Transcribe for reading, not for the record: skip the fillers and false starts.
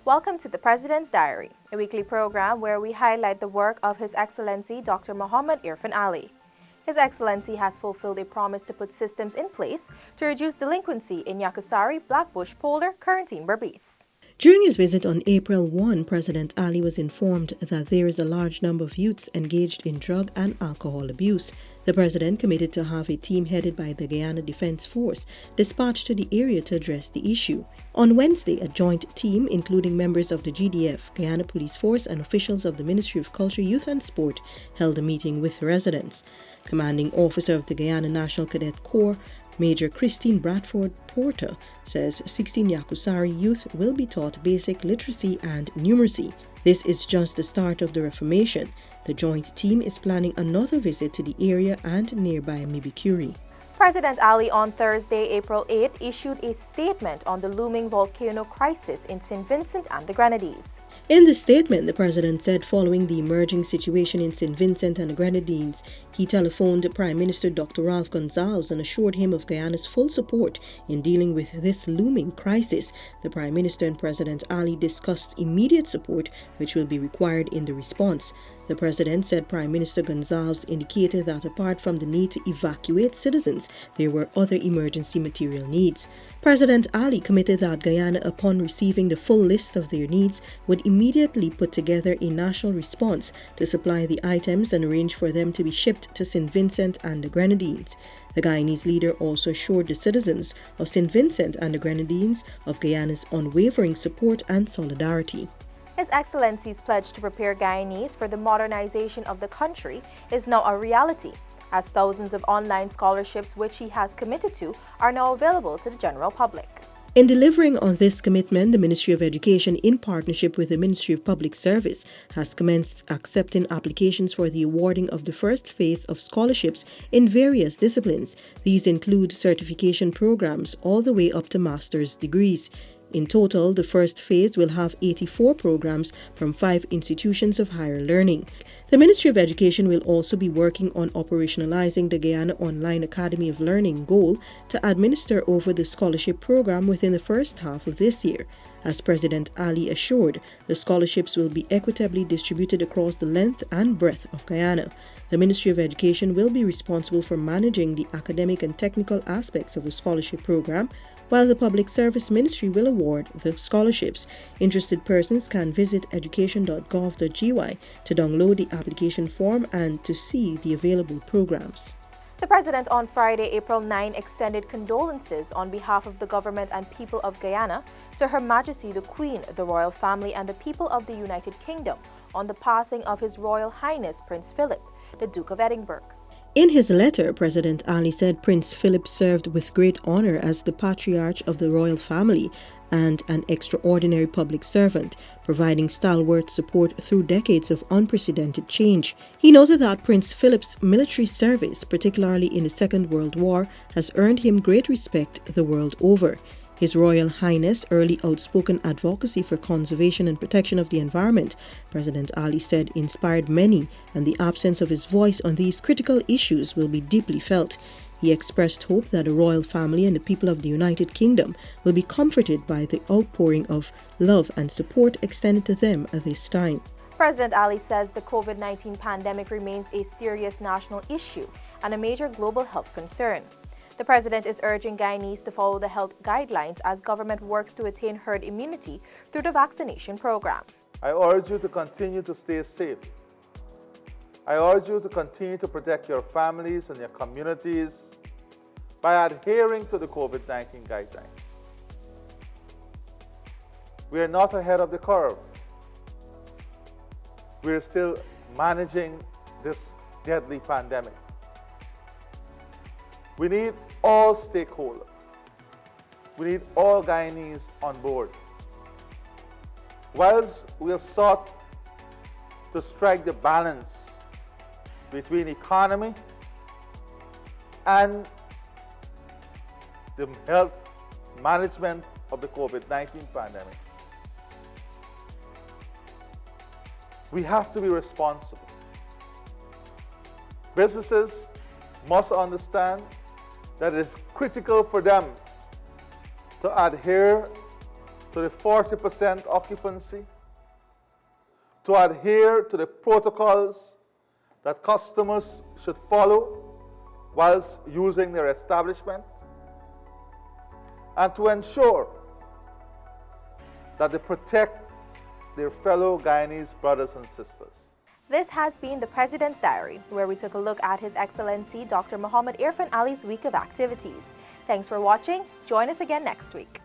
Welcome to the President's Diary, a weekly program where we highlight the work of His Excellency Dr. Muhammad Irfan Ali. His Excellency has fulfilled a promise to put systems in place to reduce delinquency in Yakusari, Blackbush, Polder, Corentyne, Berbice. During his visit on April 1, President Ali was informed that there is a large number of youths engaged in drug and alcohol abuse. The president committed to have a team headed by the Guyana Defense Force dispatched to the area to address the issue. On Wednesday, a joint team, including members of the GDF, Guyana Police Force, and officials of the Ministry of Culture, Youth and Sport, held a meeting with residents. Commanding Officer of the Guyana National Cadet Corps, Major Christine Bradford Porter, says 16 Yakusari youth will be taught basic literacy and numeracy. This is just the start of the reformation. The joint team is planning another visit to the area and nearby Mibikuri. President Ali on Thursday, April 8, issued a statement on the looming volcano crisis in St. Vincent and the Grenadines. In the statement, the president said following the emerging situation in St. Vincent and the Grenadines, he telephoned Prime Minister Dr. Ralph Gonsalves and assured him of Guyana's full support in dealing with this looming crisis. The Prime Minister and President Ali discussed immediate support which will be required in the response. The president said Prime Minister Gonsalves indicated that apart from the need to evacuate citizens, there were other emergency material needs. President Ali committed that Guyana, upon receiving the full list of their needs, would immediately put together a national response to supply the items and arrange for them to be shipped to St. Vincent and the Grenadines. The Guyanese leader also assured the citizens of St. Vincent and the Grenadines of Guyana's unwavering support and solidarity. His Excellency's pledge to prepare Guyanese for the modernization of the country is now a reality, as thousands of online scholarships which he has committed to are now available to the general public. In delivering on this commitment, the Ministry of Education, in partnership with the Ministry of Public Service, has commenced accepting applications for the awarding of the first phase of scholarships in various disciplines. These include certification programs all the way up to master's degrees. In total, the first phase will have 84 programs from 5 institutions of higher learning. The Ministry of Education will also be working on operationalizing the Guyana Online Academy of Learning goal to administer over the scholarship program within the first half of this year. As President Ali assured, the scholarships will be equitably distributed across the length and breadth of Guyana. The Ministry of Education will be responsible for managing the academic and technical aspects of the scholarship program, while the Public Service Ministry will award the scholarships. Interested persons can visit education.gov.gy to download the application form and to see the available programs. The President on Friday, April 9, extended condolences on behalf of the government and people of Guyana to Her Majesty the Queen, the Royal Family, and the people of the United Kingdom on the passing of His Royal Highness Prince Philip, the Duke of Edinburgh. In his letter, President Ali said Prince Philip served with great honor as the patriarch of the royal family and an extraordinary public servant, providing stalwart support through decades of unprecedented change. He noted that Prince Philip's military service, particularly in the Second World War, has earned him great respect the world over. His Royal Highness' early outspoken advocacy for conservation and protection of the environment, President Ali said, inspired many, and the absence of his voice on these critical issues will be deeply felt. He expressed hope that the royal family and the people of the United Kingdom will be comforted by the outpouring of love and support extended to them at this time. President Ali says the COVID-19 pandemic remains a serious national issue and a major global health concern. The President is urging Guyanese to follow the health guidelines as government works to attain herd immunity through the vaccination program. I urge you to continue to stay safe. I urge you to continue to protect your families and your communities by adhering to the COVID-19 guidelines. We are not ahead of the curve. We are still managing this deadly pandemic. We need all stakeholders. We need all Guyanese on board. Whilst we have sought to strike the balance between economy and the health management of the COVID-19 pandemic, we have to be responsible. Businesses must understand that it is critical for them to adhere to the 40% occupancy, to adhere to the protocols that customers should follow whilst using their establishment, and to ensure that they protect their fellow Guyanese brothers and sisters. This has been the President's Diary, where we took a look at His Excellency Dr. Muhammad Irfan Ali's week of activities. Thanks for watching. Join us again next week.